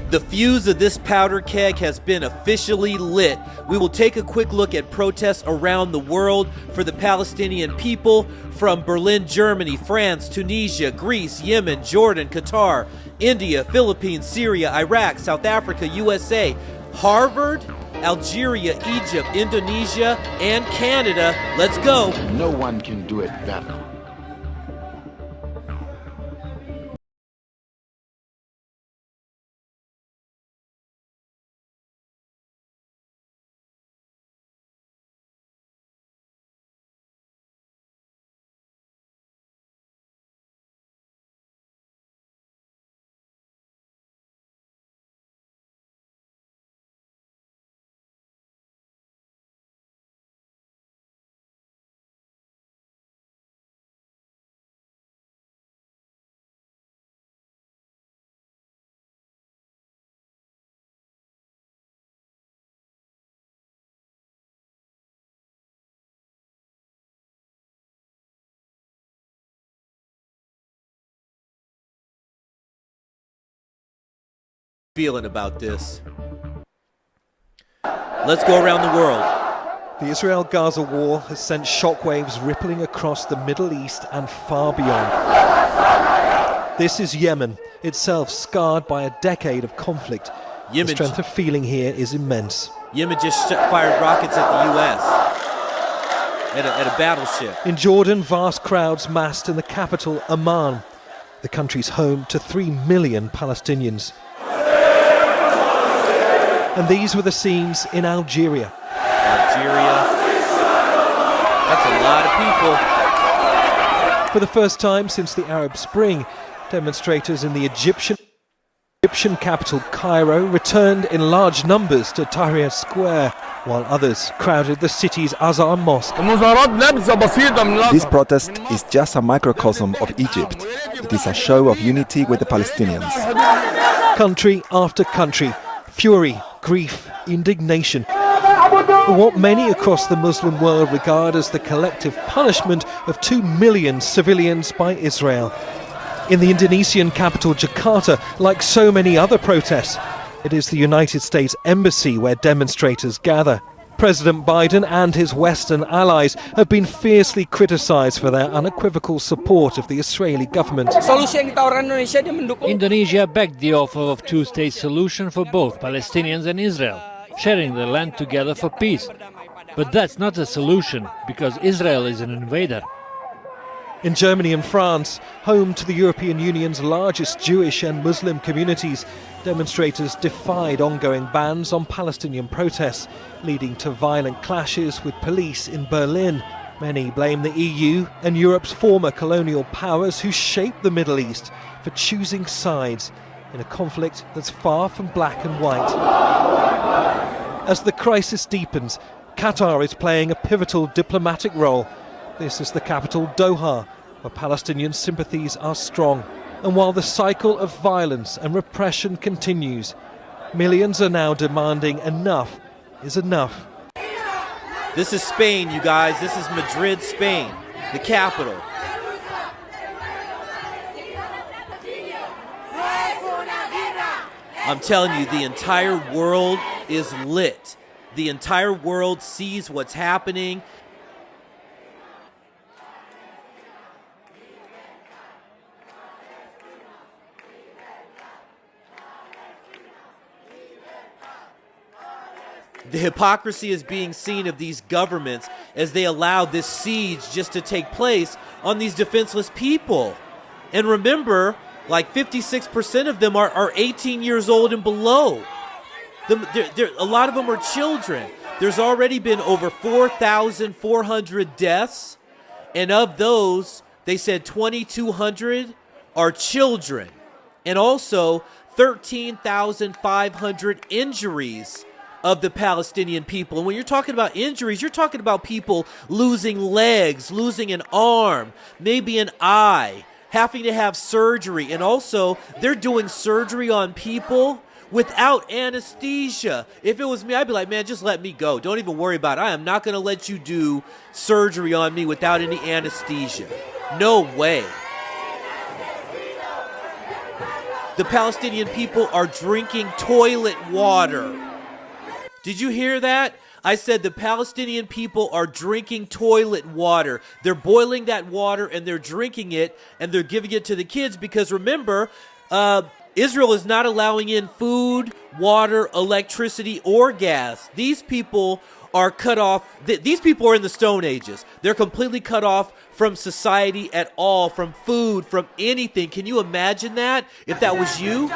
The fuse of this powder keg has been officially lit. We will take a quick look at protests around the world for the Palestinian people from Berlin, Germany, France, Tunisia, Greece, Yemen, Jordan, Qatar, India, Philippines, Syria, Iraq, South Africa, USA, Harvard, Algeria, Egypt, Indonesia, and Canada. Let's go. No one can do it better. Feeling about this. Let's go around the world. The Israel-Gaza war has sent shockwaves rippling across the Middle East and far beyond. This is Yemen, itself scarred by a decade of conflict. The strength of feeling here is immense. Yemen just fired rockets at the U.S. at a battleship. In Jordan, vast crowds massed in the capital, Amman. The country's home to 3 million Palestinians. And these were the scenes in Algeria. That's a lot of people. For the first time since the Arab Spring, demonstrators in the Egyptian capital Cairo returned in large numbers to Tahrir Square, while others crowded the city's Azhar Mosque. This protest is just a microcosm of Egypt. It is a show of unity with the Palestinians. Country after country, fury, grief, indignation. What many across the Muslim world regard as the collective punishment of 2 million civilians by Israel. In the Indonesian capital Jakarta, like so many other protests, it is the United States Embassy where demonstrators gather. President Biden and his Western allies have been fiercely criticized for their unequivocal support of the Israeli government. Indonesia backed the offer of two-state solution for both Palestinians and Israel, sharing the land together for peace. But that's not a solution, because Israel is an invader. In Germany and France, home to the European Union's largest Jewish and Muslim communities, demonstrators defied ongoing bans on Palestinian protests, leading to violent clashes with police in Berlin. Many blame the EU and Europe's former colonial powers who shaped the Middle East for choosing sides in a conflict that's far from black and white. As the crisis deepens, Qatar is playing a pivotal diplomatic role. This is the capital, Doha, where Palestinian sympathies are strong. And while the cycle of violence and repression continues, millions are now demanding enough is enough. This is Spain, you guys. This is Madrid, Spain, the capital. I'm telling you, the entire world is lit. The entire world sees what's happening. The hypocrisy is being seen of these governments as they allow this siege just to take place on these defenseless people. And remember, like 56% of them are 18 years old and below. A lot of them are children. There's already been over 4,400 deaths, and of those, they said 2,200 are children, and also 13,500 injuries of the Palestinian people. And when you're talking about injuries, you're talking about people losing legs, losing an arm, maybe an eye, having to have surgery. And also, they're doing surgery on people without anesthesia. If it was me, I'd be like, man, just let me go. Don't even worry about it. I am not going to let you do surgery on me without any anesthesia. No way. the Palestinian people are drinking toilet water. Did you hear that? I said the Palestinian people are drinking toilet water. They're boiling that water and they're drinking it and they're giving it to the kids because remember, Israel is not allowing in food, water, electricity, or gas. These people are cut off. These people are in the Stone Ages. They're completely cut off from society at all, from food, from anything. Can you imagine that if that was you?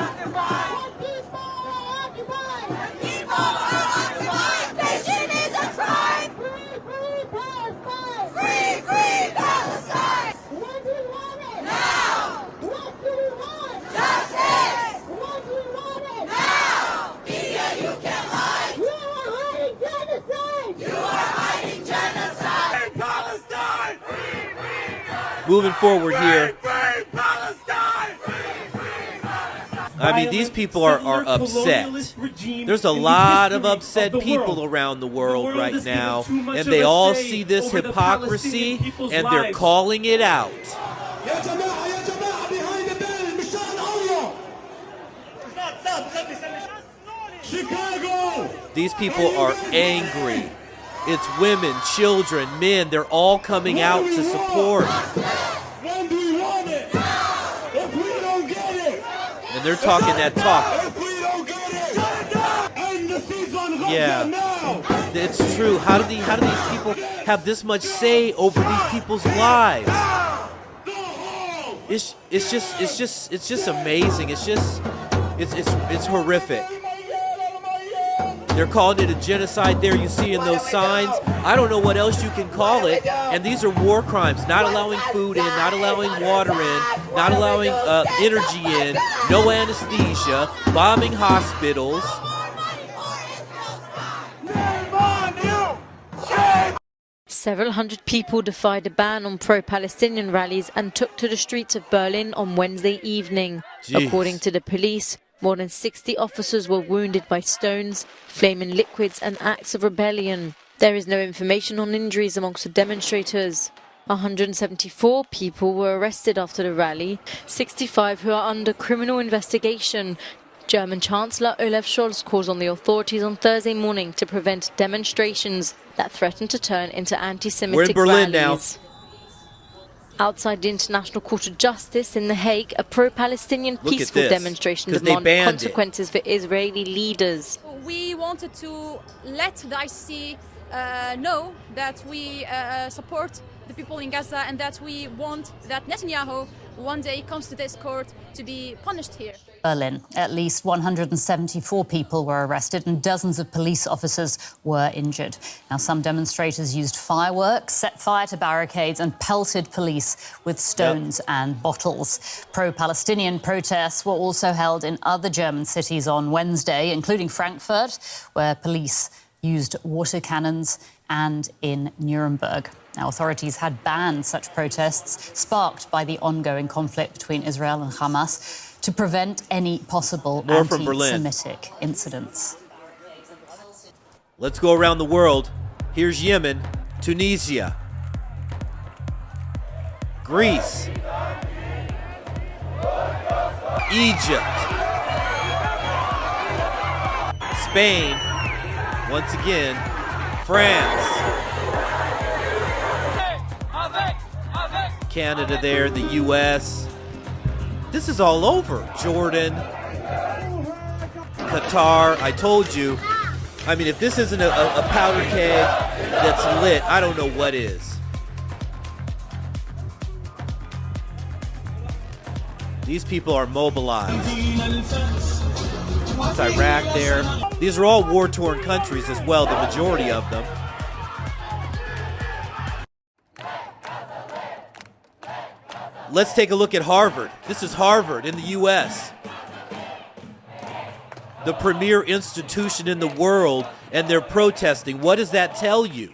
Moving forward here, I mean, these people are upset. There's a lot of upset people around the world right now, and they all see this hypocrisy, and they're calling it out. These people are angry. It's women, children, men. They're all coming out to support. When do we want it? If we don't get it. And they're talking that talk. If we don't get it. End the season Yeah, now. it's true. How do these people have this much say over these people's lives? It's just amazing. It's horrific. They're calling it a genocide there, you see in those signs. I don't know what else you can call it. And these are war crimes. Not allowing food in, not allowing water in, not allowing energy in, no anesthesia, bombing hospitals. Several hundred people defied a ban on pro-Palestinian rallies and took to the streets of Berlin on Wednesday evening. Jeez. According to the police, more than 60 officers were wounded by stones, flaming liquids and acts of rebellion. There is no information on injuries amongst the demonstrators. 174 people were arrested after the rally, 65 who are under criminal investigation. German Chancellor Olaf Scholz calls on the authorities on Thursday morning to prevent demonstrations that threaten to turn into anti-Semitic We're in Berlin rallies. now. Outside the International Court of Justice in The Hague, a pro-Palestinian peaceful demonstration demanded consequences for Israeli leaders. We wanted to let the ICC know that we support the people in Gaza and that we want that Netanyahu one day comes to this court to be punished here. Berlin. At least 174 people were arrested and dozens of police officers were injured. Now, some demonstrators used fireworks, set fire to barricades and pelted police with stones and bottles. Pro-Palestinian protests were also held in other German cities on Wednesday, including Frankfurt, where police used water cannons, and in Nuremberg. Now, authorities had banned such protests sparked by the ongoing conflict between Israel and Hamas to prevent any possible anti-Semitic incidents. Let's go around the world. Here's Yemen, Tunisia, Greece, Egypt, Spain, once again, France, Canada there, the U.S. This is all over. Jordan, Qatar, I told you. I mean, if this isn't a powder keg that's lit, I don't know what is. These people are mobilized. It's Iraq there. These are all war-torn countries as well, the majority of them. Let's take a look at Harvard. This is Harvard in the U.S., the premier institution in the world, and they're protesting. What does that tell you?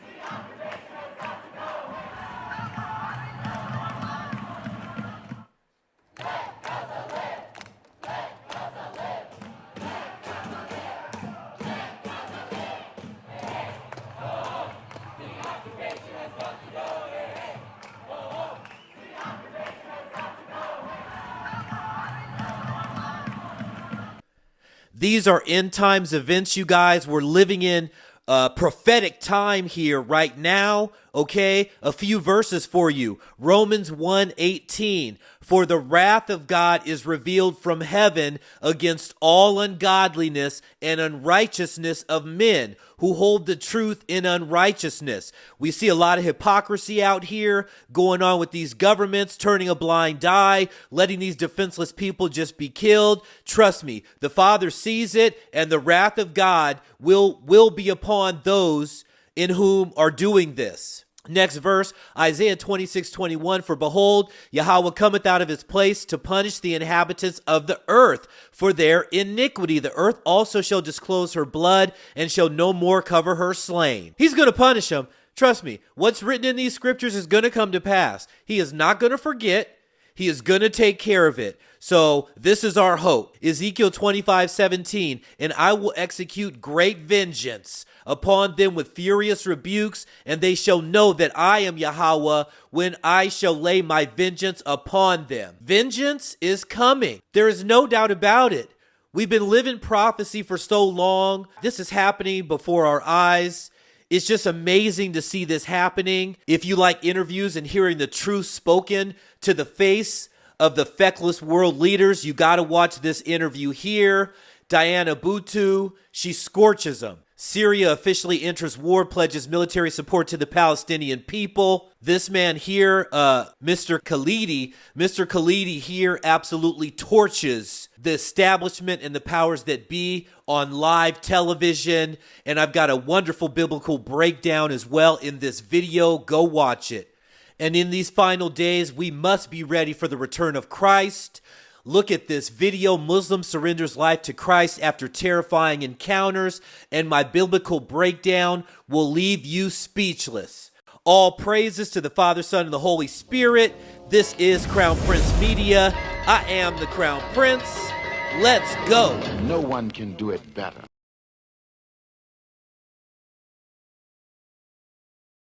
These are end times events, you guys. We're living in prophetic time here right now. Okay, a few verses for you. Romans 1:18. For the wrath of God is revealed from heaven against all ungodliness and unrighteousness of men who hold the truth in unrighteousness. We see a lot of hypocrisy out here going on with these governments, turning a blind eye, letting these defenseless people just be killed. Trust me, the Father sees it, and the wrath of God will be upon those in whom are doing this. Next verse, Isaiah 26:21. For behold, Yahweh cometh out of his place to punish the inhabitants of the earth for their iniquity. The earth also shall disclose her blood and shall no more cover her slain. He's going to punish them. Trust me, what's written in these scriptures is going to come to pass. He is not going to forget. He is going to take care of it. So this is our hope. Ezekiel 25:17. And I will execute great vengeance upon them with furious rebukes, and they shall know that I am Yahweh when I shall lay my vengeance upon them. Vengeance is coming. There is no doubt about it. We've been living prophecy for so long. This is happening before our eyes. It's just amazing to see this happening. If you like interviews and hearing the truth spoken to the face of the feckless world leaders, you got to watch this interview here. Diana Butu, she scorches them. Syria officially enters war, pledges military support to the Palestinian people. This man here, Mr. Khalidi here absolutely torches the establishment and the powers that be on live television. And I've got a wonderful biblical breakdown as well in this video. Go watch it. And in these final days, we must be ready for the return of Christ. Look at this video. Muslim surrenders life to Christ after terrifying encounters, and my biblical breakdown will leave you speechless. All praises to the Father, Son, and the Holy Spirit. This is Crown Prince Media. I am the Crown Prince. Let's go. No one can do it better.